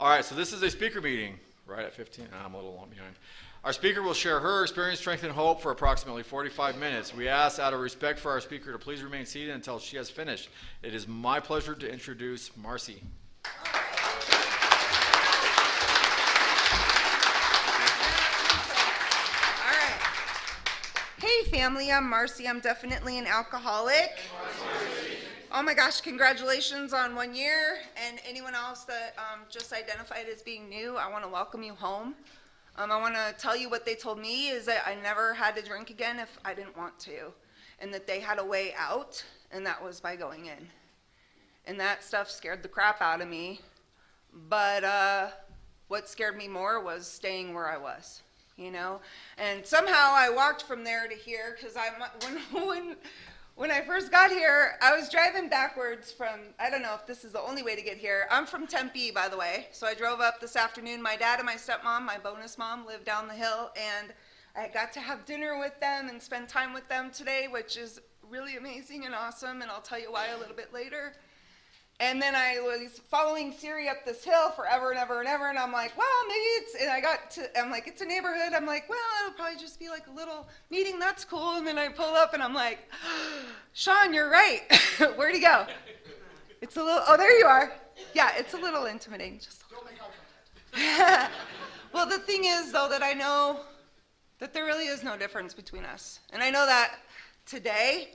All right, so this is a speaker meeting, right at 15. I'm a little long behind. Our speaker will share her experience, strength, and hope for approximately 45 minutes. We ask, out of respect for our speaker, to please remain seated until she has finished. It is my pleasure to introduce Marci. Hey family, I'm Marci. I'm definitely an alcoholic. Oh my gosh, congratulations on 1 year. And anyone else that just identified as being new, I want to welcome you home. I want to tell you what they told me is that I never had to drink again if I didn't want to. And that they had a way out, and that was by going in. And that stuff scared the crap out of me. But what scared me more was staying where I was. You know, and somehow I walked from there to here because when I first got here, I was driving backwards from, I don't know if this is the only way to get here. I'm from Tempe, by the way, so I drove up this afternoon. My dad and my stepmom, my bonus mom, live down the hill, and I got to have dinner with them and spend time with them today, which is really amazing and awesome, and I'll tell you why a little bit later. And then I was following Siri up this hill forever and ever and ever, and I'm like, well, maybe I'm like, it's a neighborhood. I'm like, well, it'll probably just be like a little meeting. That's cool. And then I pull up, and I'm like, Sean, you're right. Where'd he go? It's a little, oh, there you are. Yeah, it's a little intimidating. Just a little. Well, the thing is, though, that I know that there really is no difference between us. And I know that today,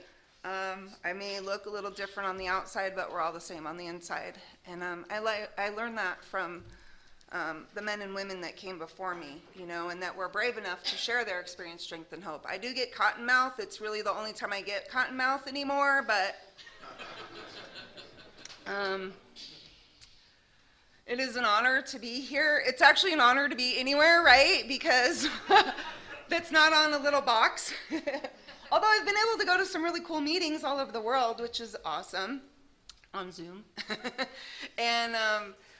I may look a little different on the outside, but we're all the same on the inside. And I learned that from the men and women that came before me, you know, and that were brave enough to share their experience, strength, and hope. I do get cotton mouth. It's really the only time I get cotton mouth anymore, but it is an honor to be here. It's actually an honor to be anywhere, right? Because that's not on a little box. Although I've been able to go to some really cool meetings all over the world, which is awesome, on Zoom. And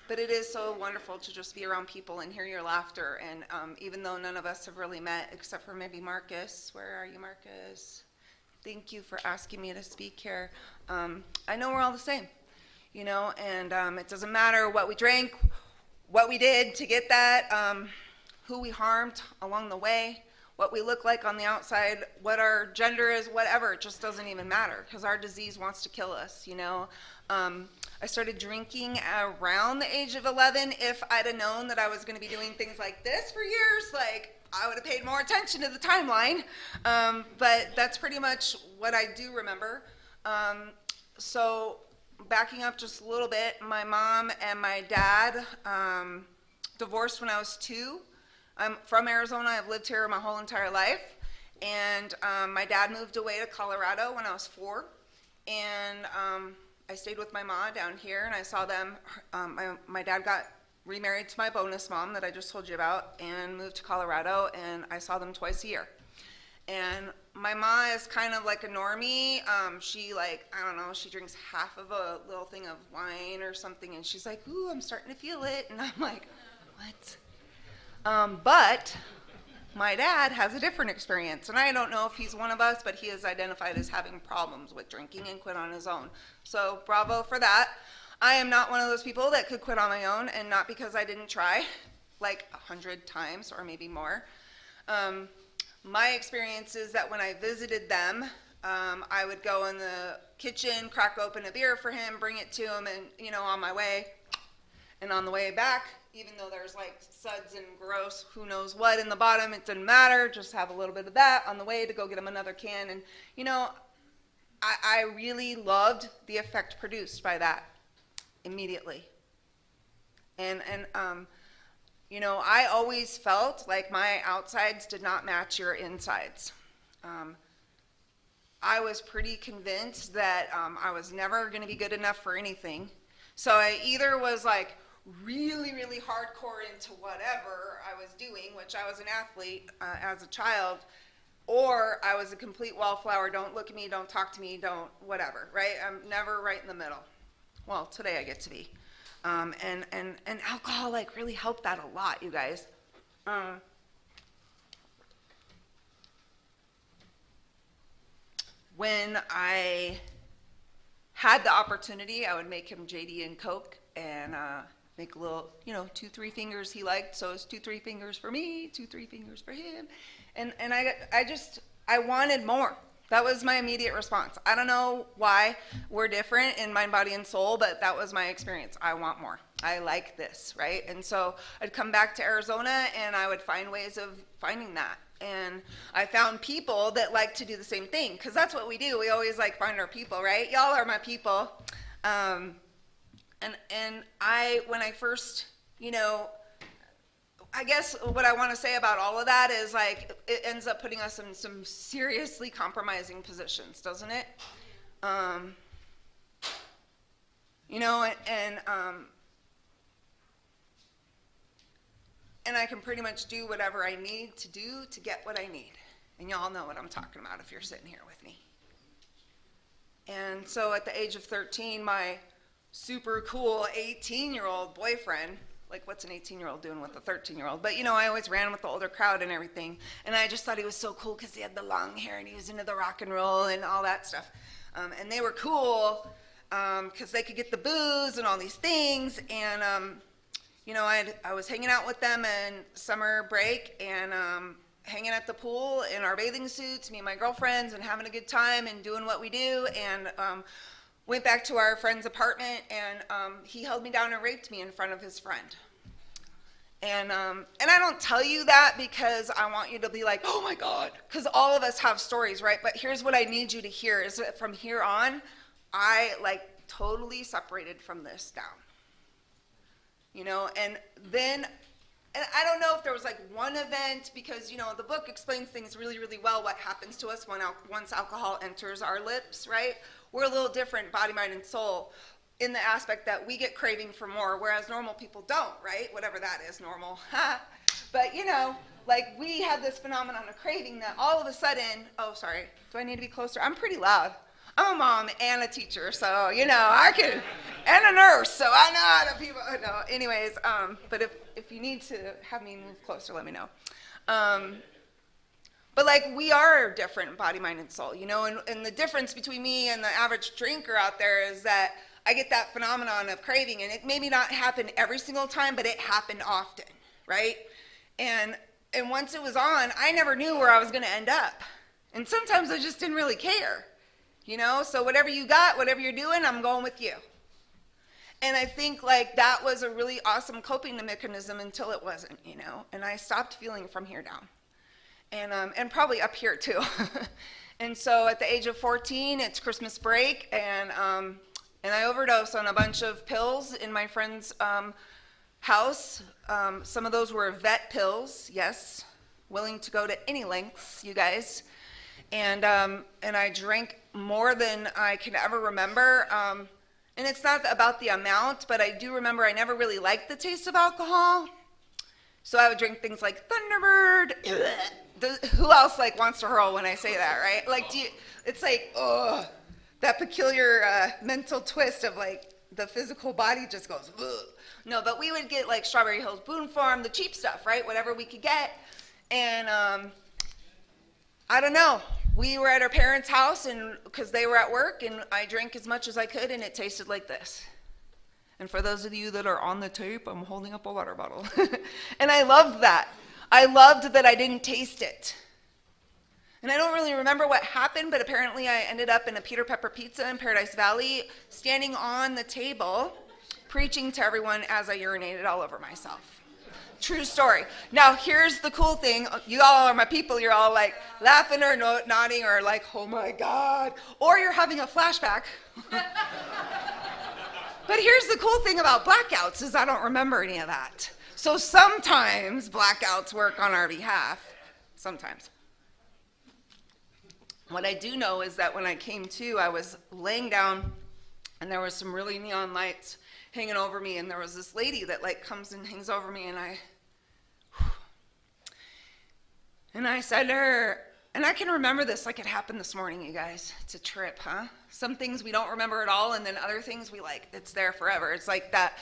but it is so wonderful to just be around people and hear your laughter. And even though none of us have really met, except for maybe Marcus. Where are you, Marcus? Thank you for asking me to speak here. I know we're all the same, you know, and it doesn't matter what we drank, what we did to get that, who we harmed along the way, what we look like on the outside, what our gender is, whatever, it just doesn't even matter because our disease wants to kill us, you know. I started drinking around the age of 11. If I'd have known that I was going to be doing things like this for years, like I would have paid more attention to the timeline. But that's pretty much what I do remember. So backing up just a little bit, my mom and my dad divorced when I was 2. I'm from Arizona. I've lived here my whole entire life. And my dad moved away to Colorado when I was 4. And I stayed with my mom down here, and I saw them. My dad got remarried to my bonus mom that I just told you about and moved to Colorado, and I saw them twice a year. And my mom is kind of like a normie. She she drinks half of a little thing of wine or something, and she's like, ooh, I'm starting to feel it. And I'm like, what? But my dad has a different experience, and I don't know if he's one of us, but he is identified as having problems with drinking and quit on his own. So bravo for that. I am not one of those people that could quit on my own, and not because I didn't try, like 100 times or maybe more. My experience is that when I visited them, I would go in the kitchen, crack open a beer for him, bring it to him, and, you know, on my way, and on the way back, even though there's like suds and gross, who knows what in the bottom, it didn't matter, just have a little bit of that on the way to go get him another can. And, you know, I really loved the effect produced by that immediately. And you know, I always felt like my outsides did not match your insides. I was pretty convinced that I was never going to be good enough for anything. So I either was like really, really hardcore into whatever I was doing, which I was an athlete as a child, or I was a complete wallflower, don't look at me, don't talk to me, don't whatever, right? I'm never right in the middle. Well, today I get to be. And alcohol like really helped that a lot, you guys. When I had the opportunity, I would make him JD and Coke, and make a little, 2, 3 fingers he liked, so it's 2, 3 fingers for me, 2, 3 fingers for him. And I wanted more. That was my immediate response. I don't know why we're different in mind, body, and soul, but that was my experience. I want more. I like this, right? And so I'd come back to Arizona and I would find ways of finding that. And I found people that like to do the same thing, because that's what we do. We always like find our people, right? Y'all are my people. And when I first, I guess what I want to say about all of that is like it ends up putting us in some seriously compromising positions, doesn't it? And I can pretty much do whatever I need to do to get what I need. And y'all know what I'm talking about if you're sitting here with me. And so at the age of 13, my super cool 18-year-old boyfriend, like what's an 18-year-old doing with a 13-year-old? But I always ran with the older crowd and everything. And I just thought he was so cool because he had the long hair and he was into the rock and roll and all that stuff. And they were cool because they could get the booze and all these things. And, I was hanging out with them in summer break and hanging at the pool in our bathing suits, me and my girlfriends, and having a good time and doing what we do. And went back to our friend's apartment, and he held me down and raped me in front of his friend. And I don't tell you that because I want you to be like, oh my God, because all of us have stories, right? But here's what I need you to hear is that from here on, I totally separated from this down. And then, and I don't know if there was one event, because the book explains things really, really well, what happens to us once alcohol enters our lips, right? We're a little different, body, mind, and soul, in the aspect that we get craving for more, whereas normal people don't, right? Whatever that is, normal. But we had this phenomenon of craving that all of a sudden, oh, sorry, do I need to be closer? I'm pretty loud. I'm a mom and a teacher, so, I can, and a nurse, so I know how to people, no, anyways, but if you need to have me move closer, let me know. But we are different, body, mind, and soul, and the difference between me and the average drinker out there is that I get that phenomenon of craving, and it maybe not happen every single time, but it happened often, right? And once it was on, I never knew where I was going to end up. And sometimes I just didn't really care, so whatever you got, whatever you're doing, I'm going with you. And I think that was a really awesome coping mechanism until it wasn't, and I stopped feeling from here down. And probably up here too. And so at the age of 14, it's Christmas break, and I overdosed on a bunch of pills in my friend's house. Some of those were vet pills, yes, willing to go to any lengths, you guys. And I drank more than I can ever remember. And it's not about the amount, but I do remember I never really liked the taste of alcohol. So I would drink things like Thunderbird. Who else wants to hurl when I say that, right? It's that peculiar mental twist of the physical body just goes, ugh. No, but we would get Strawberry Hills Boone Farm, the cheap stuff, right? Whatever we could get. And I don't know. We were at our parents' house and because they were at work, and I drank as much as I could, and it tasted like this. And for those of you that are on the tape, I'm holding up a water bottle. And I loved that. I loved that I didn't taste it. And I don't really remember what happened, but apparently I ended up in a Peter Pepper Pizza in Paradise Valley, standing on the table, preaching to everyone as I urinated all over myself. True story. Now, here's the cool thing. You all are my people. You're all laughing or nodding or oh my God. Or you're having a flashback. But here's the cool thing about blackouts is I don't remember any of that. So sometimes blackouts work on our behalf. Sometimes. What I do know is that when I came to, I was laying down and there was some really neon lights hanging over me, and there was this lady that comes and hangs over me, and I said to her, and I can remember this like it happened this morning, you guys. It's a trip, huh? Some things we don't remember at all, and then other things we it's there forever. It's like that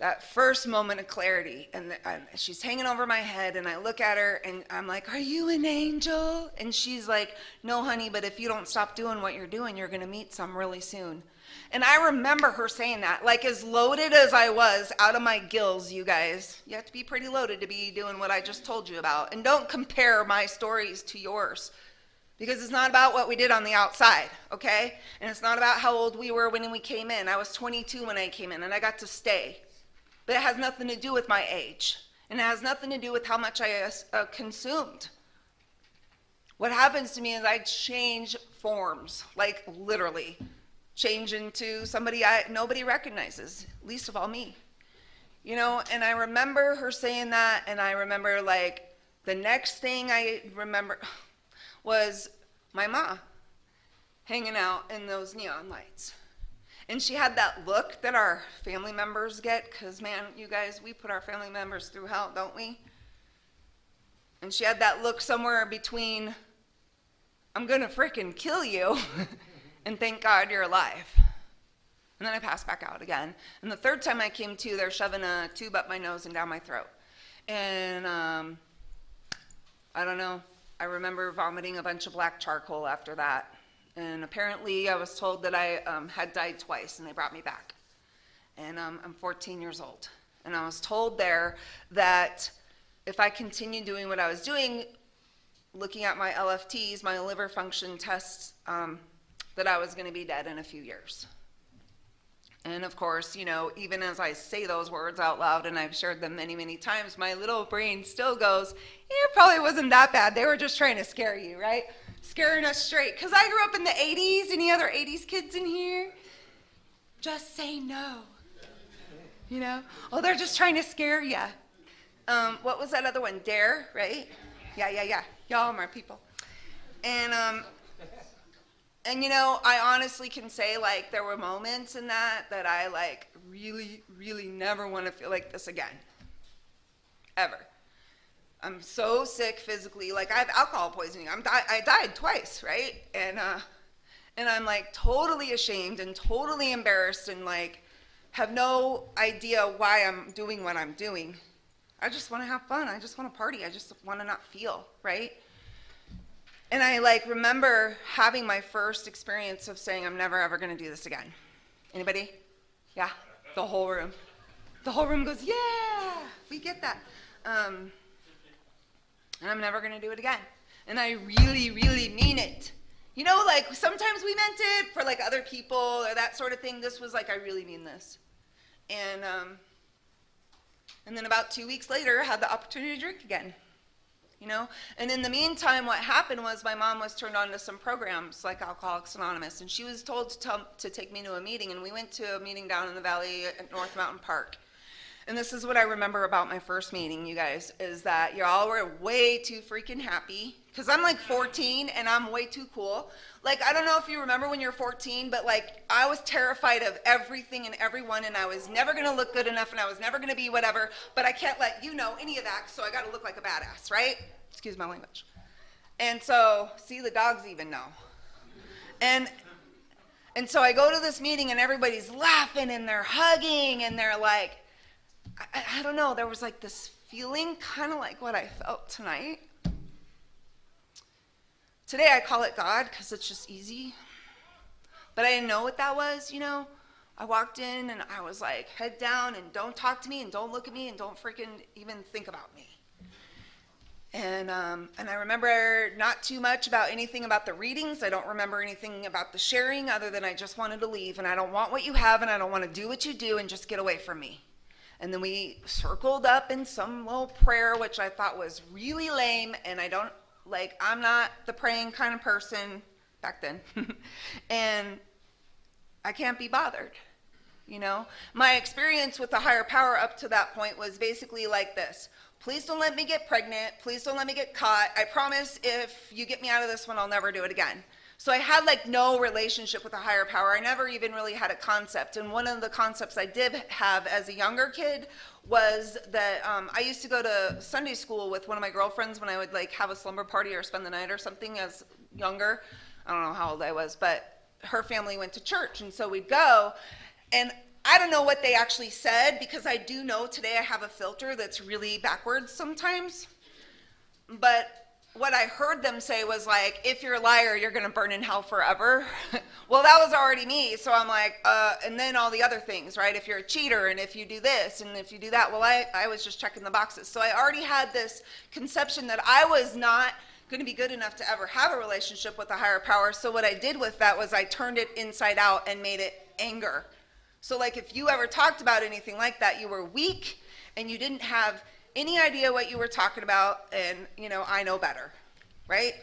that first moment of clarity, and she's hanging over my head, and I look at her and I'm like, are you an angel? And she's like, no honey, but if you don't stop doing what you're doing, you're gonna meet some really soon. And I remember her saying that, like as loaded as I was out of my gills, you guys. You have to be pretty loaded to be doing what I just told you about. And don't compare my stories to yours, because it's not about what we did on the outside, okay? And it's not about how old we were when we came in. I was 22 when I came in, and I got to stay. But it has nothing to do with my age, and it has nothing to do with how much I consumed. What happens to me is I change forms, like literally change into somebody nobody recognizes, least of all me. You know, and I remember her saying that, and I remember like the next thing I remember was my ma hanging out in those neon lights. And she had that look that our family members get, because man, you guys, we put our family members through hell, don't we? And she had that look somewhere between, I'm gonna frickin' kill you, and thank God you're alive. And then I passed back out again. And the third time I came to, they're shoving a tube up my nose and down my throat. And I don't know, I remember vomiting a bunch of black charcoal after that. And apparently I was told that I had died twice, and they brought me back. And I'm 14 years old. And I was told there that if I continued doing what I was doing, looking at my LFTs, my liver function tests, that I was gonna be dead in a few years. And of course, you know, even as I say those words out loud, and I've shared them many, many times, my little brain still goes, it probably wasn't that bad. They were just trying to scare you, right? Scaring us straight. Because I grew up in the 80s. Any other 80s kids in here? Just say no. You know? Oh, they're just trying to scare you. What was that other one? Dare, right? Yeah. Y'all are my people. And you know, I honestly can say, like, there were moments in that I, like, really, really never want to feel like this again. Ever. I'm so sick physically. Like, I have alcohol poisoning. I died twice, right? And I'm, like, totally ashamed and totally embarrassed and, like, have no idea why I'm doing what I'm doing. I just want to have fun. I just want to party. I just want to not feel, right? And I like remember having my first experience of saying, I'm never ever going to do this again. Anybody? Yeah, the whole room. The whole room goes, yeah, we get that. And I'm never going to do it again. And I really, really mean it. You know, like sometimes we meant it for like other people or that sort of thing. This was like, I really mean this. And then about 2 weeks later, I had the opportunity to drink again. You know, and in the meantime, what happened was my mom was turned on to some programs like Alcoholics Anonymous, and she was told to take me to a meeting, and we went to a meeting down in the valley at North Mountain Park. And this is what I remember about my first meeting, you guys, is that y'all were way too freaking happy, because I'm like 14 and I'm way too cool. Like, I don't know if you remember when you're 14, but like, I was terrified of everything and everyone, and I was never gonna look good enough, and I was never gonna be whatever, but I can't let you know any of that, so I gotta look like a badass, right? Excuse my language. And so, see, the dogs even know. And so I go to this meeting, and everybody's laughing, and they're hugging, and they're like, I don't know, there was like this feeling, kind of like what I felt tonight. Today I call it God, because it's just easy. But I didn't know what that was, you know. I walked in, and I was like, head down, and don't talk to me, and don't look at me, and don't freaking even think about me. And I remember not too much about anything about the readings. I don't remember anything about the sharing other than I just wanted to leave, and I don't want what you have, and I don't want to do what you do, and just get away from me. And then we circled up in some little prayer, which I thought was really lame, and I'm not the praying kind of person back then. And I can't be bothered, you know? My experience with the higher power up to that point was basically like this. Please don't let me get pregnant. Please don't let me get caught. I promise if you get me out of this one, I'll never do it again. So I had like no relationship with a higher power. I never even really had a concept. And one of the concepts I did have as a younger kid was that I used to go to Sunday school with one of my girlfriends when I would like have a slumber party or spend the night or something as younger. I don't know how old I was, but her family went to church. And so we'd go. And I don't know what they actually said, because I do know today I have a filter that's really backwards sometimes. But what I heard them say was like, if you're a liar, you're going to burn in hell forever. Well, that was already me. So I'm like, and then all the other things, right? If you're a cheater, and if you do this, and if you do that. Well, I was just checking the boxes. So I already had this conception that I was not going to be good enough to ever have a relationship with a higher power. So what I did with that was I turned it inside out and made it anger. So like if you ever talked about anything like that, you were weak and you didn't have any idea what you were talking about, and I know better, right?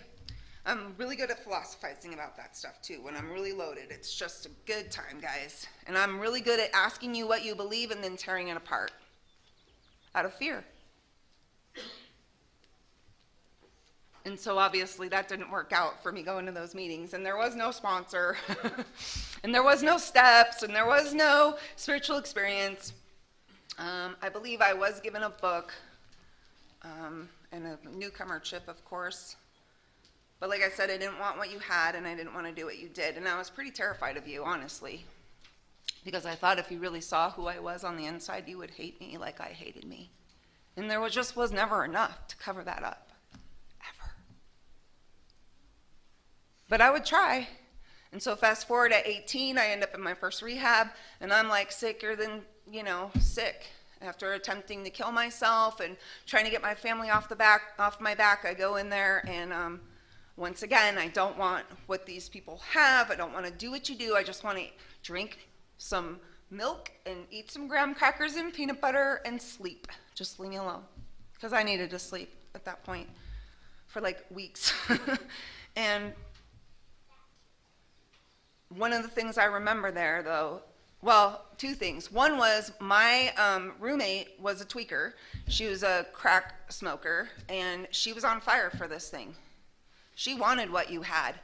I'm really good at philosophizing about that stuff too. When I'm really loaded, it's just a good time, guys. And I'm really good at asking you what you believe and then tearing it apart out of fear. And so obviously that didn't work out for me going to those meetings, and there was no sponsor, and there was no steps, and there was no spiritual experience. I believe I was given a book, and a newcomer chip, of course. But like I said, I didn't want what you had, and I didn't want to do what you did. And I was pretty terrified of you, honestly, because I thought if you really saw who I was on the inside, you would hate me like I hated me. And there was never enough to cover that up, ever. But I would try. And so fast forward at 18, I end up in my first rehab, and I'm like sicker than, sick. After attempting to kill myself and trying to get my family off my back, I go in there, and once again, I don't want what these people have. I don't want to do what you do. I just want to drink some milk and eat some graham crackers and peanut butter and sleep. Just leave me alone, because I needed to sleep at that point for like weeks. And one of the things I remember there, though, well, two things. One was my roommate was a tweaker. She was a crack smoker, and she was on fire for this thing. She wanted what you had.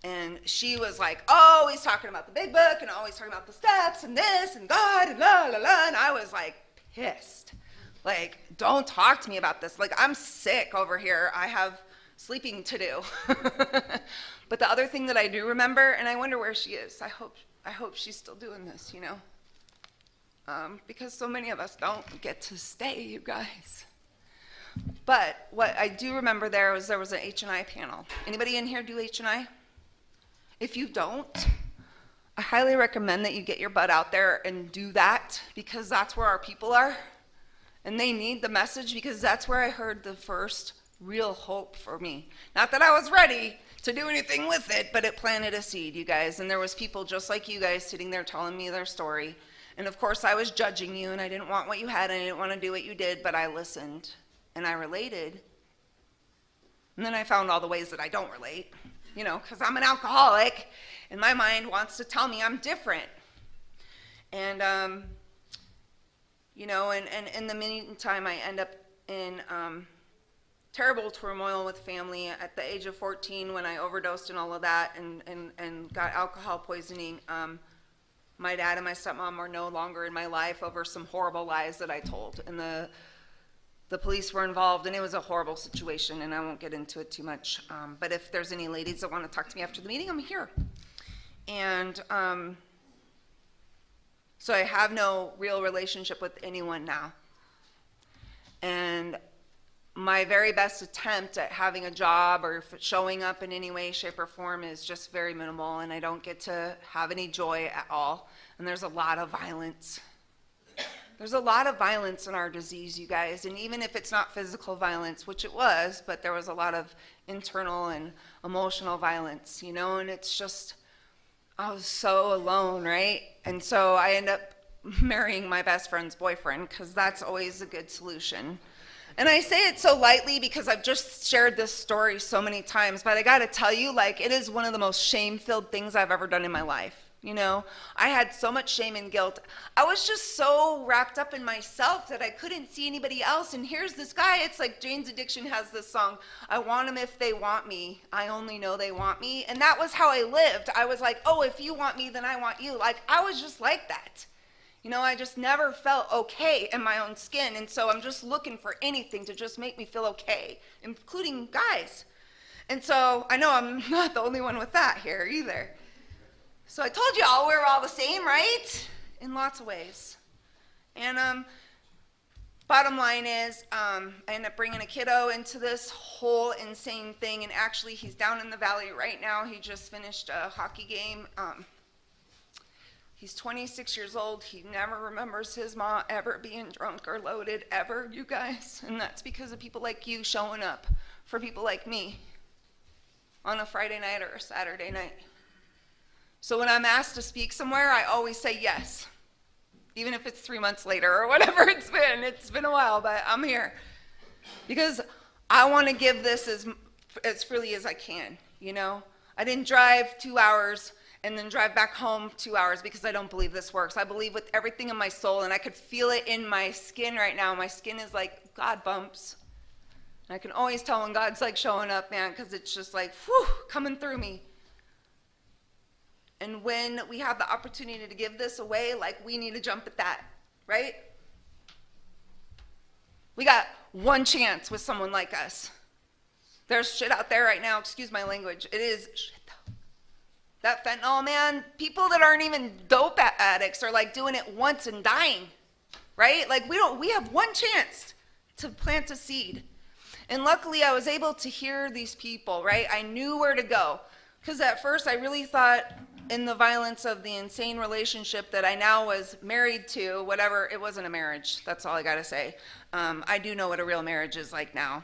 And she was like, always talking about the big book and always talking about the steps and this and God and la, la, la. And I was like pissed. Like, don't talk to me about this. Like, I'm sick over here. I have sleeping to do. But the other thing that I do remember, and I wonder where she is. I hope she's still doing this, because so many of us don't get to stay, you guys. But what I do remember there was an H&I panel. Anybody in here do H&I? If you don't, I highly recommend that you get your butt out there and do that, because that's where our people are. And they need the message, because that's where I heard the first real hope for me. Not that I was ready to do anything with it, but it planted a seed, you guys. And there was people just like you guys sitting there telling me their story. And of course I was judging you, and I didn't want what you had, and I didn't want to do what you did, but I listened and I related. And then I found all the ways that I don't relate, because I'm an alcoholic and my mind wants to tell me I'm different. And and in the meantime, I end up in terrible turmoil with family at the age of 14 when I overdosed and all of that, and got alcohol poisoning. My dad and my stepmom were no longer in my life over some horrible lies that I told, and the police were involved, and it was a horrible situation, and I won't get into it too much. But if there's any ladies that want to talk to me after the meeting, I'm here. And so I have no real relationship with anyone now. And my very best attempt at having a job or showing up in any way, shape, or form is just very minimal, and I don't get to have any joy at all. And there's a lot of violence. There's a lot of violence in our disease, you guys, and even if it's not physical violence, which it was, but there was a lot of internal and emotional violence, and it's just, I was so alone, right? And so I end up marrying my best friend's boyfriend, because that's always a good solution. And I say it so lightly because I've just shared this story so many times, but I gotta tell you, it is one of the most shame-filled things I've ever done in my life. I had so much shame and guilt. I was just so wrapped up in myself that I couldn't see anybody else. And here's this guy, it's like Jane's Addiction has this song, I want them if they want me, I only know they want me. And that was how I lived. I was like, oh, if you want me, then I want you. I was just like that. I just never felt okay in my own skin. And so I'm just looking for anything to just make me feel okay, including guys. And so I know I'm not the only one with that here either. So I told y'all we're all the same, right? in lots of ways. And bottom line is, I ended up bringing a kiddo into this whole insane thing, and actually he's down in the valley right now. He just finished a hockey game. He's 26 years old. He never remembers his mom ever being drunk or loaded, ever, you guys. And that's because of people like you showing up for people like me on a Friday night or a Saturday night. So when I'm asked to speak somewhere, I always say yes, even if it's 3 months later or whatever it's been. It's been a while, but I'm here because I want to give this as freely as I can, you know? I didn't drive 2 hours and then drive back home 2 hours because I don't believe this works. I believe with everything in my soul, and I could feel it in my skin right now. My skin is like God bumps. And I can always tell when God's like showing up, man, because it's just like, whew, coming through me. And when we have the opportunity to give this away, like, we need to jump at that, right? We got one chance with someone like us. There's shit out there right now, excuse my language. It is shit though. That fentanyl, man, people that aren't even dope addicts are like doing it once and dying, right? Like, we have one chance to plant a seed. And luckily I was able to hear these people, right? I knew where to go. Because at first I really thought in the violence of the insane relationship that I now was married to, whatever, it wasn't a marriage. That's all I gotta say. I do know what a real marriage is like now.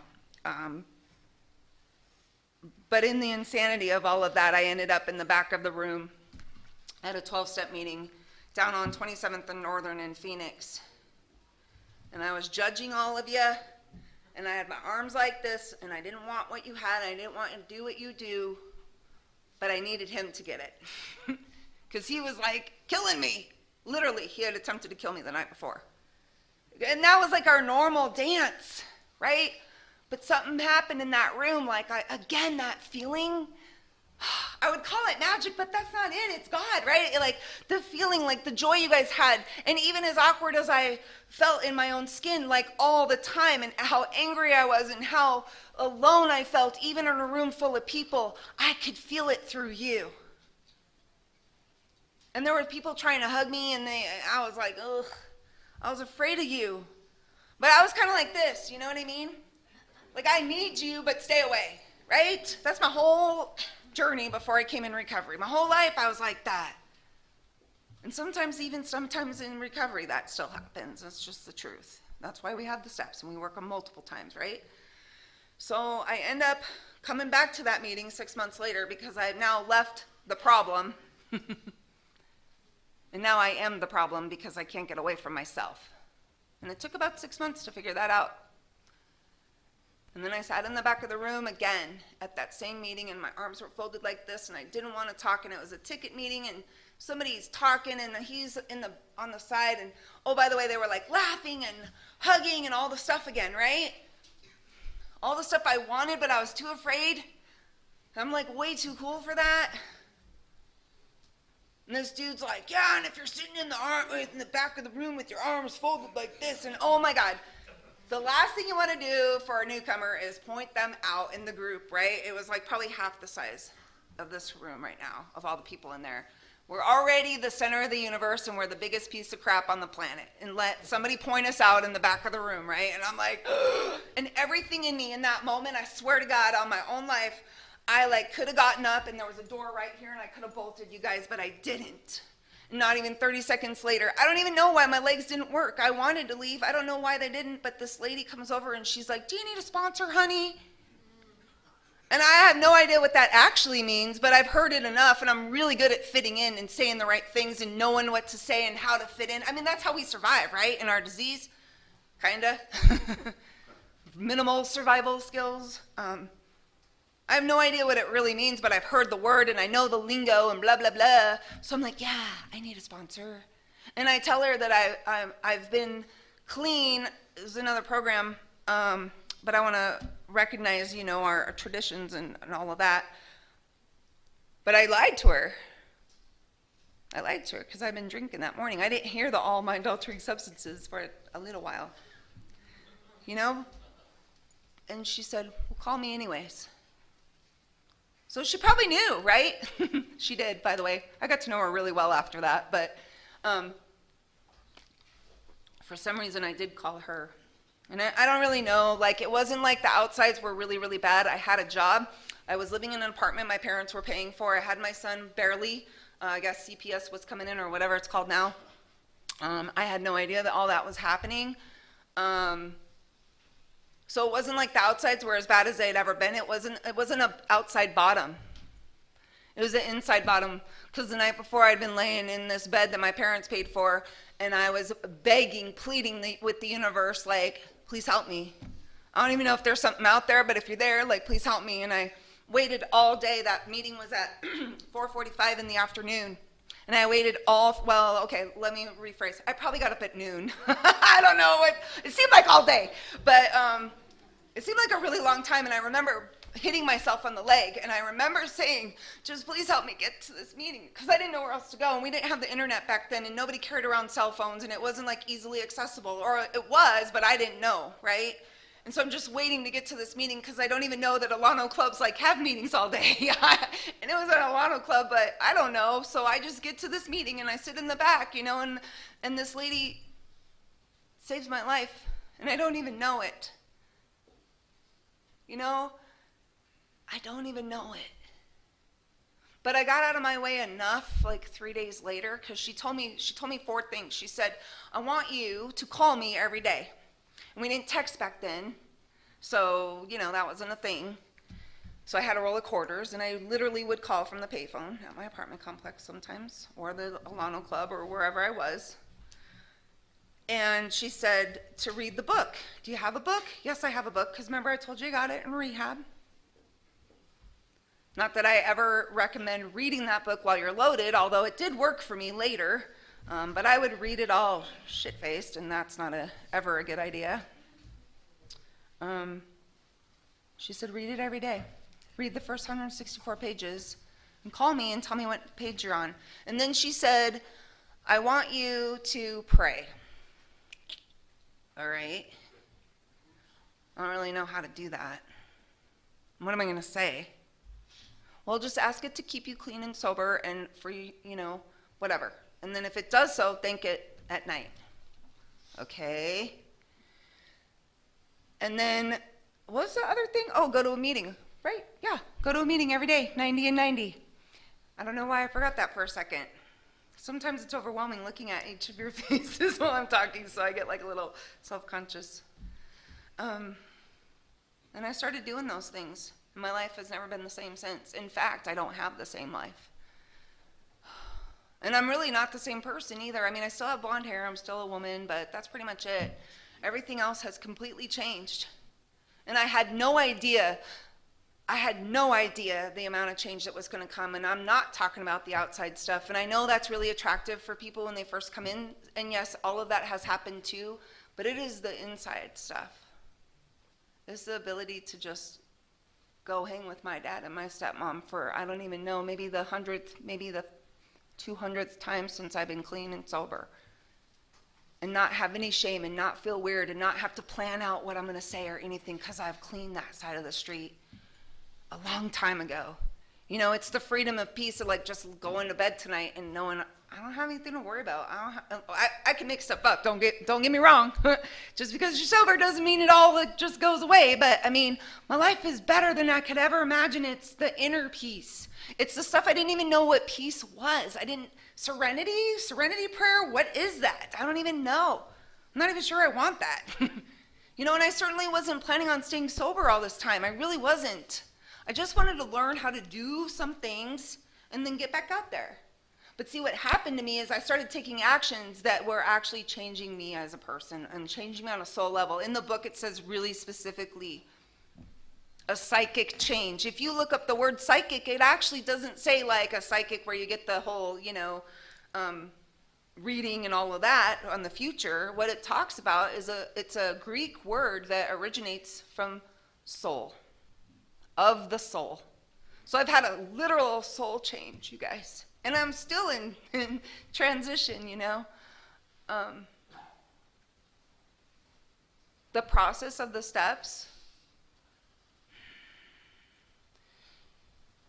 But in the insanity of all of that, I ended up in the back of the room at a 12-step meeting down on 27th and Northern in Phoenix. And I was judging all of you, and I had my arms like this, and I didn't want what you had, and I didn't want you to do what you do, but I needed him to get it. Because he was like killing me. Literally, he had attempted to kill me the night before. And that was like our normal dance, right? But something happened in that room, like, again, that feeling, I would call it magic, but that's not it, it's God, right? Like, the feeling, like the joy you guys had, and even as awkward as I felt in my own skin, like all the time, and how angry I was, and how alone I felt, even in a room full of people, I could feel it through you. And there were people trying to hug me, and I was like, ugh, I was afraid of you. But I was kind of like this, you know what I mean? Like, I need you, but stay away, right? That's my whole journey before I came in recovery. My whole life, I was like that. And sometimes in recovery, that still happens. That's just the truth. That's why we have the steps, and we work them multiple times, right? So I end up coming back to that meeting 6 months later because I had now left the problem. And now I am the problem because I can't get away from myself. And it took about 6 months to figure that out. And then I sat in the back of the room again at that same meeting, and my arms were folded like this, and I didn't want to talk, and it was a ticket meeting, and somebody's talking, and he's on the side, and oh, by the way, they were like laughing and hugging and all the stuff again, right? All the stuff I wanted, but I was too afraid. I'm like way too cool for that. And this dude's like, yeah, and if you're sitting in the back of the room with your arms folded like this, and oh my God. The last thing you want to do for a newcomer is point them out in the group, right? It was like probably half the size of this room right now, of all the people in there. We're already the center of the universe, and we're the biggest piece of crap on the planet. And let somebody point us out in the back of the room, right? And I'm like, and everything in me in that moment, I swear to God, on my own life, I like could have gotten up, and there was a door right here, and I could have bolted you guys, but I didn't. Not even 30 seconds later, I don't even know why my legs didn't work. I wanted to leave. I don't know why they didn't, but this lady comes over and she's like, do you need a sponsor, honey? And I have no idea what that actually means, but I've heard it enough, and I'm really good at fitting in and saying the right things and knowing what to say and how to fit in. I mean, that's how we survive, right, in our disease, kinda. Minimal survival skills. I have no idea what it really means, but I've heard the word, and I know the lingo, and blah, blah, blah. So I'm like, yeah, I need a sponsor. And I tell her that I've been clean. There's another program, but I want to recognize, you know, our traditions and all of that. But I lied to her. Because I've been drinking that morning. I didn't hear the all mind-altering substances for a little while. You know? And she said, well, call me anyways. So she probably knew, right? She did, by the way. I got to know her really well after that. But for some reason I did call her. And I don't really know, like it wasn't like the outsides were really, really bad. I had a job. I was living in an apartment my parents were paying for. I had my son barely. I guess CPS was coming in or whatever it's called now. I had no idea that all that was happening. So it wasn't like the outsides were as bad as they'd ever been. It wasn't an outside bottom. It was an inside bottom, because the night before I'd been laying in this bed that my parents paid for, and I was begging, pleading with the universe, like, please help me. I don't even know if there's something out there, but if you're there, like, please help me. And I waited all day. That meeting was at 4:45 in the afternoon. And I waited let me rephrase. I probably got up at noon. I don't know. It seemed like all day. But it seemed like a really long time. And I remember hitting myself on the leg. And I remember saying, just please help me get to this meeting. Because I didn't know where else to go. And we didn't have the internet back then. And nobody carried around cell phones. And it wasn't like easily accessible. Or it was, but I didn't know, right? And so I'm just waiting to get to this meeting because I don't even know that Alano clubs like have meetings all day. And it was an Alano club, but I don't know. So I just get to this meeting and I sit in the back, and this lady saves my life and I don't even know it. I don't even know it. But I got out of my way enough like 3 days later, because she told me 4 things. She said, I want you to call me every day. And we didn't text back then, so, that wasn't a thing. So I had a roll of quarters, and I literally would call from the payphone at my apartment complex sometimes, or the Alano Club, or wherever I was. And she said to read the book. Do you have a book? Yes, I have a book, because remember I told you I got it in rehab? Not that I ever recommend reading that book while you're loaded, although it did work for me later. But I would read it all shit-faced, and that's not ever a good idea. She said, read it every day. Read the first 164 pages, and call me and tell me what page you're on. And then she said, I want you to pray. All right? I don't really know how to do that. What am I going to say? Well, just ask it to keep you clean and sober and for you, whatever. And then if it does so, thank it at night. Okay. And then, what's the other thing? Oh, go to a meeting. Right, yeah. Go to a meeting every day, 90 and 90. I don't know why I forgot that for a second. Sometimes it's overwhelming looking at each of your faces while I'm talking, so I get like a little self-conscious. And I started doing those things. My life has never been the same since. In fact, I don't have the same life. And I'm really not the same person either. I mean, I still have blonde hair, I'm still a woman, but that's pretty much it. Everything else has completely changed. And I had no idea the amount of change that was going to come. And I'm not talking about the outside stuff. And I know that's really attractive for people when they first come in. And yes, all of that has happened too. But it is the inside stuff. It's the ability to just go hang with my dad and my stepmom for, I don't even know, maybe the 100th, maybe the 200th time since I've been clean and sober. And not have any shame and not feel weird and not have to plan out what I'm going to say or anything, because I've cleaned that side of the street a long time ago. It's the freedom of peace of like just going to bed tonight and knowing I don't have anything to worry about. I can make stuff up. Don't get me wrong. Just because you're sober doesn't mean it all just goes away. But I mean, my life is better than I could ever imagine. It's the inner peace. It's the stuff I didn't even know what peace was. Serenity prayer. What is that? I don't even know. I'm not even sure I want that. And I certainly wasn't planning on staying sober all this time. I really wasn't. I just wanted to learn how to do some things and then get back out there. But see, what happened to me is I started taking actions that were actually changing me as a person and changing me on a soul level. In the book, it says really specifically a psychic change. If you look up the word psychic, it actually doesn't say like a psychic where you get the whole, reading and all of that on the future. What it talks about is it's a Greek word that originates from soul, of the soul. So I've had a literal soul change, you guys. And I'm still in transition, The process of the steps,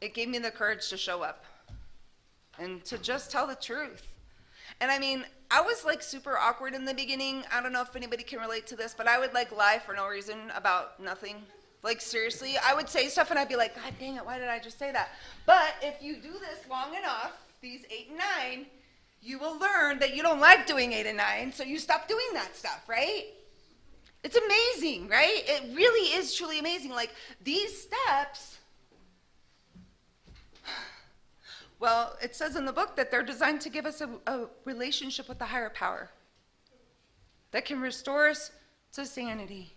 it gave me the courage to show up and to just tell the truth. And I mean, I was like super awkward in the beginning. I don't know if anybody can relate to this, but I would like lie for no reason about nothing. Like seriously, I would say stuff and I'd be like, God dang it, why did I just say that? But if you do this long enough, these 8 and 9, you will learn that you don't like doing 8 and 9, so you stop doing that stuff, right? It's amazing, right? It really is truly amazing. Like these steps, well, it says in the book that they're designed to give us a relationship with the higher power that can restore us to sanity.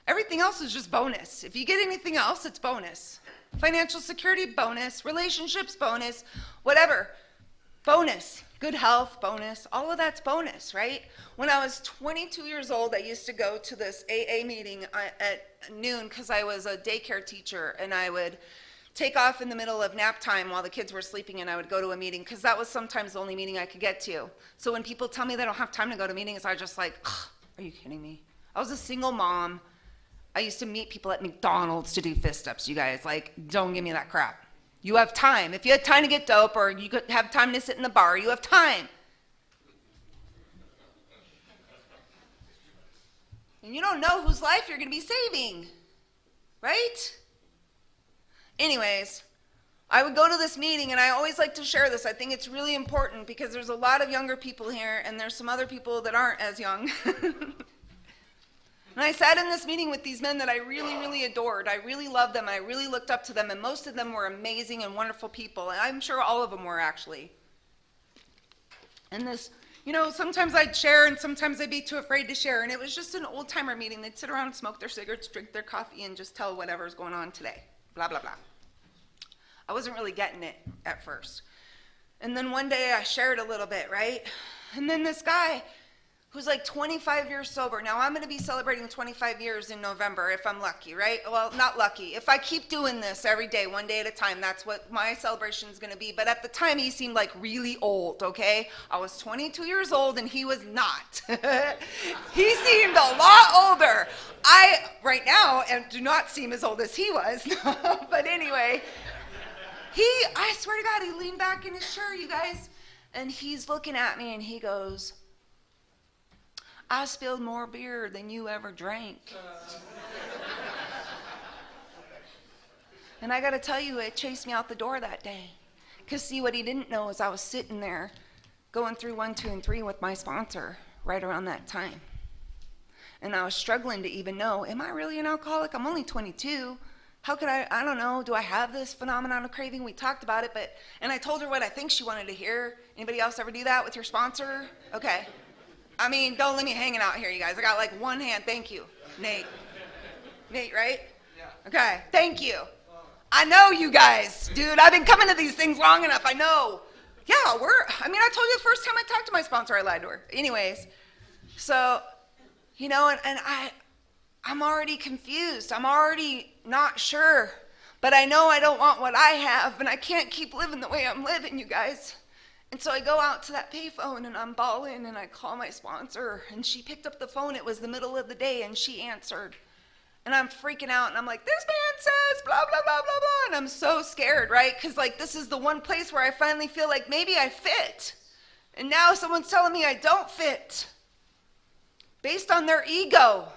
Everything else is just bonus. If you get anything else, it's bonus. Financial security, bonus. Relationships, bonus. Whatever, bonus. Good health, bonus. All of that's bonus, right? When I was 22 years old, I used to go to this AA meeting at noon because I was a daycare teacher, and I would take off in the middle of nap time while the kids were sleeping, and I would go to a meeting because that was sometimes the only meeting I could get to. So when people tell me they don't have time to go to meetings, I just like, are you kidding me? I was a single mom. I used to meet people at McDonald's to do fist ups, you guys. Like, don't give me that crap. You have time. If you had time to get dope or you could have time to sit in the bar, you have time. And you don't know whose life you're going to be saving, right? Anyways, I would go to this meeting, and I always like to share this. I think it's really important because there's a lot of younger people here, and there's some other people that aren't as young. And I sat in this meeting with these men that I really, really adored. I really loved them. I really looked up to them, and most of them were amazing and wonderful people. And I'm sure all of them were, actually. And this, sometimes I'd share, and sometimes I'd be too afraid to share. And it was just an old-timer meeting. They'd sit around and smoke their cigarettes, drink their coffee, and just tell whatever's going on today. Blah, blah, blah. I wasn't really getting it at first. And then one day I shared a little bit, right? And then this guy who's like 25 years sober. Now I'm going to be celebrating 25 years in November if I'm lucky, right? Well, not lucky. If I keep doing this every day, one day at a time, that's what my celebration is going to be. But at the time, he seemed like really old, okay? I was 22 years old and he was not. He seemed a lot older. I, right now, do not seem as old as he was. But anyway, I swear to God, he leaned back in his chair, you guys, and he's looking at me and he goes, I spilled more beer than you ever drank. And I got to tell you, it chased me out the door that day. Because see, what he didn't know is I was sitting there going through 1, 2, and 3 with my sponsor right around that time. And I was struggling to even know, am I really an alcoholic? I'm only 22. How could I don't know, do I have this phenomenon of craving? We talked about it, and I told her what I think she wanted to hear. Anybody else ever do that with your sponsor? Okay. I mean, don't let me hanging out here, you guys. I got like one hand. Thank you, Nate. Nate, right? Yeah. Okay, thank you. I know you guys, dude. I've been coming to these things long enough. I know. Yeah, I told you the first time I talked to my sponsor, I lied to her. Anyways, so, and I'm already confused. I'm already not sure. But I know I don't want what I have, and I can't keep living the way I'm living, you guys. And so I go out to that payphone and I'm bawling and I call my sponsor and she picked up the phone. It was the middle of the day and she answered. And I'm freaking out and I'm like, this man says blah, blah, blah, blah, blah. And I'm so scared, right? Because like this is the one place where I finally feel like maybe I fit. And now someone's telling me I don't fit. Based on their ego.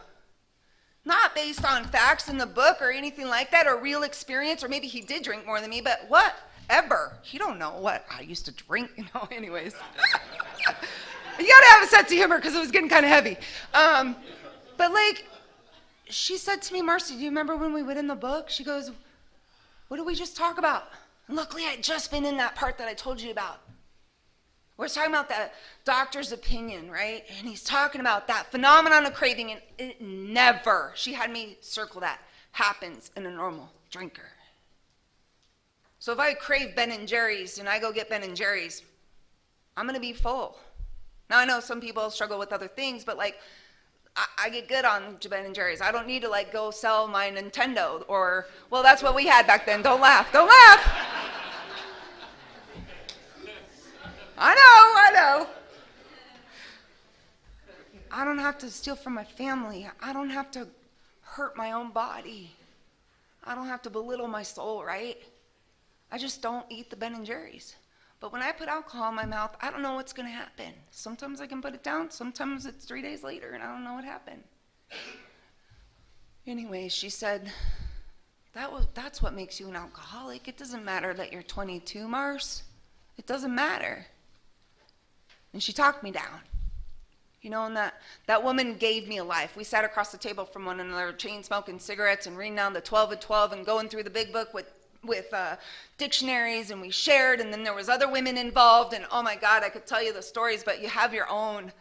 Not based on facts in the book or anything like that or real experience, or maybe he did drink more than me, but what? Ever. You don't know what I used to drink, anyways. You gotta have a sense of humor because it was getting kind of heavy. But like, she said to me, Marci, do you remember when we went in the book? She goes, what did we just talk about? And luckily, I'd just been in that part that I told you about. We're talking about the doctor's opinion, right? And he's talking about that phenomenon of craving, and it never, she had me circle that, happens in a normal drinker. So if I crave Ben & Jerry's and I go get Ben & Jerry's, I'm going to be full. Now I know some people struggle with other things, but like I get good on Ben & Jerry's. I don't need to like go sell my Nintendo or, well, that's what we had back then. Don't laugh. Don't laugh. I know. I don't have to steal from my family. I don't have to hurt my own body. I don't have to belittle my soul, right? I just don't eat the Ben & Jerry's. But when I put alcohol in my mouth, I don't know what's going to happen. Sometimes I can put it down. Sometimes it's 3 days later, and I don't know what happened. Anyway, she said, that's what makes you an alcoholic. It doesn't matter that you're 22, Mars. It doesn't matter. And she talked me down. And that woman gave me a life. We sat across the table from one another, chain smoking cigarettes and reading down the 12 of 12 and going through the big book with dictionaries, and we shared, and then there was other women involved, and oh my God, I could tell you the stories, but you have your own.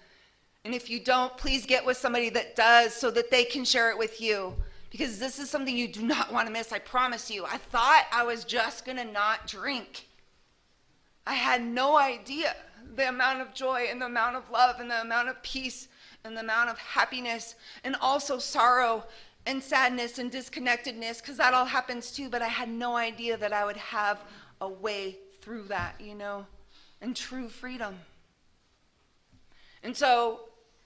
And if you don't, please get with somebody that does so that they can share it with you, because this is something you do not want to miss, I promise you. I thought I was just going to not drink. I had no idea the amount of joy and the amount of love and the amount of peace and the amount of happiness and also sorrow and sadness and disconnectedness, because that all happens too, but I had no idea that I would have a way through that, and true freedom. And so,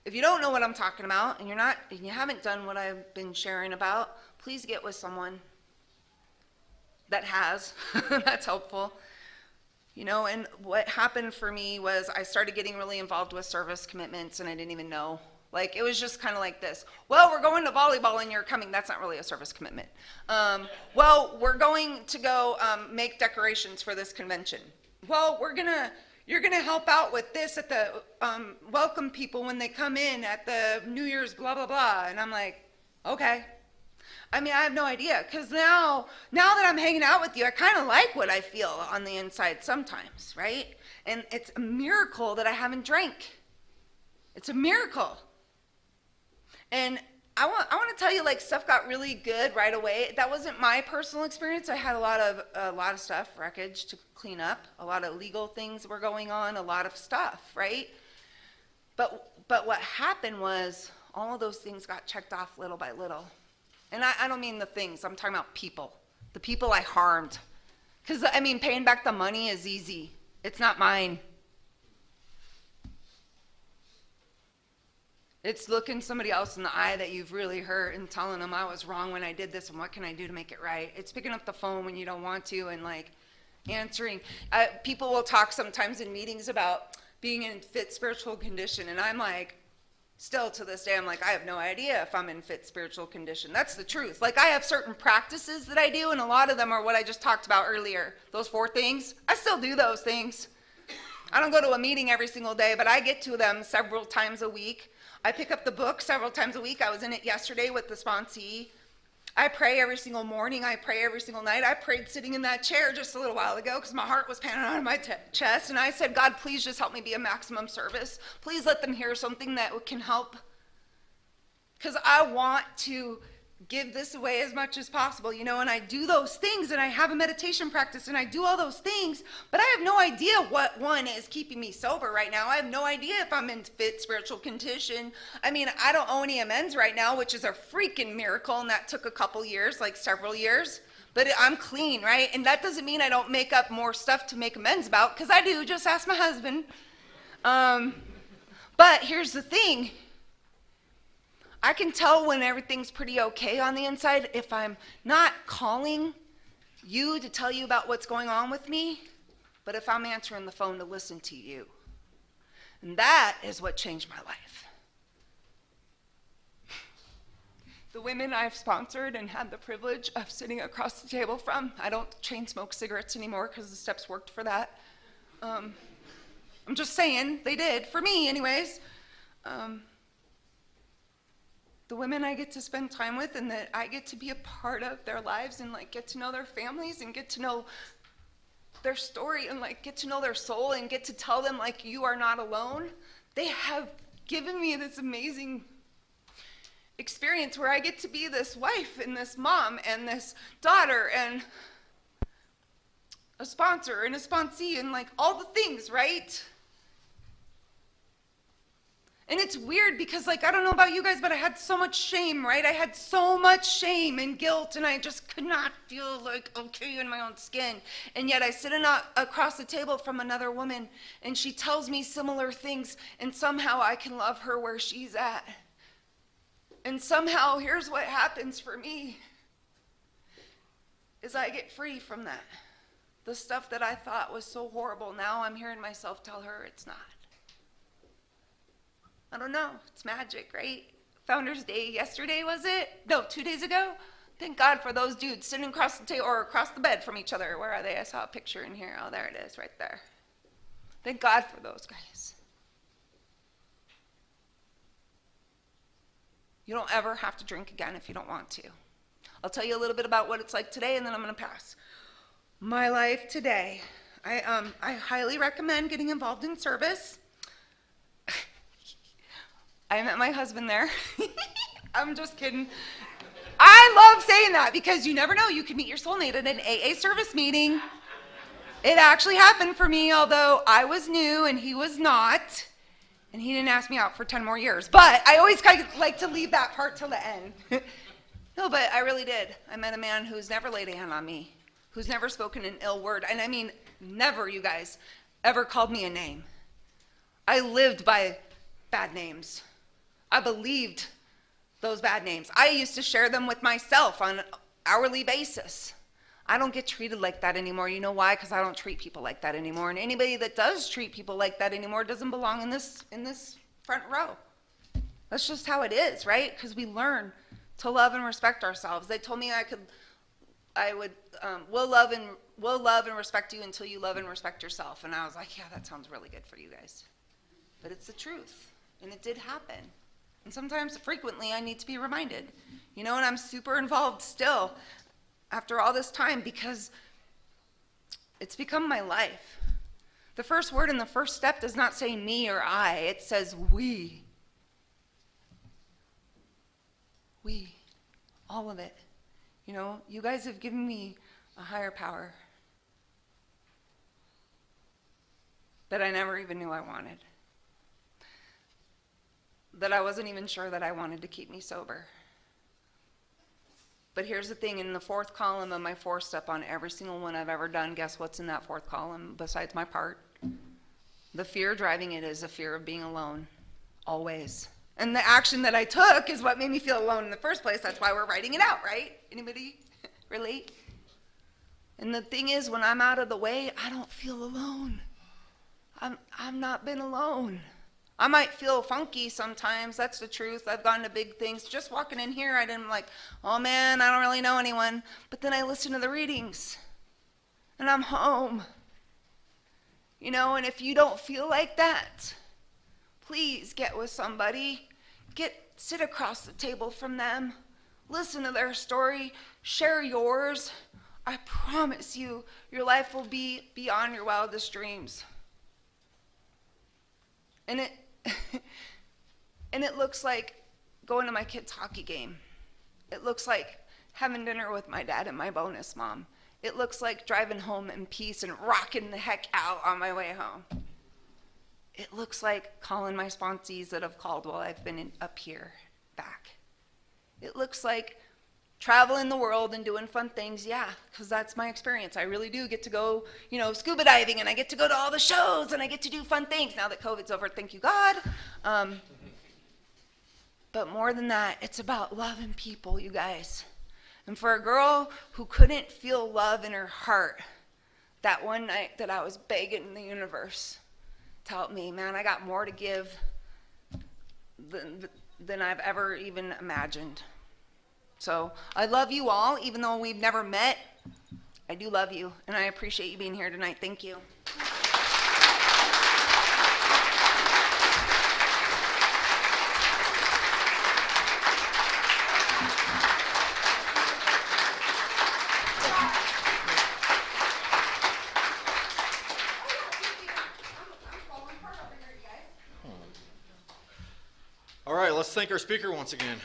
if you don't know what I'm talking about, and you haven't done what I've been sharing about, please get with someone that has. That's helpful. And what happened for me was I started getting really involved with service commitments, and I didn't even know. Like, it was just kind of like this. Well, we're going to volleyball and you're coming. That's not really a service commitment. Well, we're going to go make decorations for this convention. Well, you're gonna help out with this at the welcome people when they come in at the New Year's blah, blah, blah. And I'm like, okay. I have no idea, because now that I'm hanging out with you, I kind of like what I feel on the inside sometimes, right? And it's a miracle that I haven't drank. It's a miracle. And I want to tell you, stuff got really good right away. That wasn't my personal experience. I had a lot of stuff, wreckage to clean up. A lot of legal things were going on. A lot of stuff, right? But what happened was all of those things got checked off little by little. And I don't mean the things. I'm talking about people. The people I harmed. Because paying back the money is easy. It's not mine. It's looking somebody else in the eye that you've really hurt and telling them I was wrong when I did this and what can I do to make it right. It's picking up the phone when you don't want to and answering. People will talk sometimes in meetings about being in fit spiritual condition, and I'm still to this day, I have no idea if I'm in fit spiritual condition. That's the truth. I have certain practices that I do, and a lot of them are what I just talked about earlier. Those 4 things, I still do those things. I don't go to a meeting every single day, but I get to them several times a week. I pick up the book several times a week. I was in it yesterday with the sponsee. I pray every single morning. I pray every single night. I prayed sitting in that chair just a little while ago because my heart was pounding out of my chest. And I said, God, please just help me be a maximum service. Please let them hear something that can help. Because I want to give this away as much as possible, and I do those things, and I have a meditation practice, and I do all those things, but I have no idea what one is keeping me sober right now. I have no idea if I'm in fit spiritual condition. I don't owe any amends right now, which is a freaking miracle, and that took a couple years, several years, but I'm clean, right? And that doesn't mean I don't make up more stuff to make amends about, because I do, just ask my husband. But here's the thing. I can tell when everything's pretty okay on the inside if I'm not calling you to tell you about what's going on with me, but if I'm answering the phone to listen to you. And that is what changed my life. The women I've sponsored and had the privilege of sitting across the table from, I don't chain smoke cigarettes anymore because the steps worked for that. I'm just saying, they did, for me anyways. The women I get to spend time with and that I get to be a part of their lives and get to know their families and get to know their story and get to know their soul and get to tell them you are not alone. They have given me this amazing experience where I get to be this wife and this mom and this daughter and a sponsor and a sponsee and all the things, right? And it's weird because, I don't know about you guys, but I had so much shame, right? I had so much shame and guilt, and I just could not feel, okay in my own skin. And yet I sit across the table from another woman, and she tells me similar things, and somehow I can love her where she's at. And somehow, here's what happens for me, is I get free from that. The stuff that I thought was so horrible, now I'm hearing myself tell her it's not. I don't know. It's magic, right? Founders Day yesterday, was it? No, 2 days ago. Thank God for those dudes sitting across the table or across the bed from each other. Where are they? I saw a picture in here. Oh, there it is, right there. Thank God for those guys. You don't ever have to drink again if you don't want to. I'll tell you a little bit about what it's like today, and then I'm going to pass. My life today. I highly recommend getting involved in service. I met my husband there. I'm just kidding. I love saying that because you never know. You could meet your soulmate at an AA service meeting. It actually happened for me, although I was new and he was not. And he didn't ask me out for 10 more years. But I always kind of like to leave that part till the end. No, but I really did. I met a man who's never laid a hand on me, who's never spoken an ill word. And I mean, never, you guys, ever called me a name. I lived by bad names. I believed those bad names. I used to share them with myself on an hourly basis. I don't get treated like that anymore. You know why? Because I don't treat people like that anymore. And anybody that does treat people like that anymore doesn't belong in this front row. That's just how it is, right? Because we learn to love and respect ourselves. They told me we'll love and respect you until you love and respect yourself. And I was like, yeah, that sounds really good for you guys. But it's the truth, and it did happen. And sometimes, frequently, I need to be reminded. You know, and I'm super involved still after all this time because it's become my life. The first word in the first step does not say me or I. It says we. We. All of it. You know, you guys have given me a higher power that I never even knew I wanted. That I wasn't even sure that I wanted to keep me sober. But here's the thing, in the fourth column of my 4-step on every single one I've ever done, guess what's in that fourth column besides my part? The fear driving it is a fear of being alone, always. And the action that I took is what made me feel alone in the first place. That's why we're writing it out, right? Anybody relate? And the thing is, when I'm out of the way, I don't feel alone. I've not been alone. I might feel funky sometimes, that's the truth. I've gone to big things. Just walking in here, I didn't like, oh man, I don't really know anyone. But then I listen to the readings, and I'm home. You know, and if you don't feel like that, please get with somebody. Sit across the table from them. Listen to their story. Share yours. I promise you, your life will be beyond your wildest dreams. And it looks like going to my kid's hockey game. It looks like having dinner with my dad and my bonus mom. It looks like driving home in peace and rocking the heck out on my way home. It looks like calling my sponsees that have called while I've been up here back. It looks like traveling the world and doing fun things, yeah, because that's my experience. I really do get to go, scuba diving, and I get to go to all the shows, and I get to do fun things now that COVID's over, thank you God. But more than that, it's about loving people, you guys. And for a girl who couldn't feel love in her heart, that one night that I was begging the universe to help me, man, I got more to give than I've ever even imagined. So I love you all, even though we've never met. I do love you, and I appreciate you being here tonight. Thank you. All right, let's thank our speaker once again.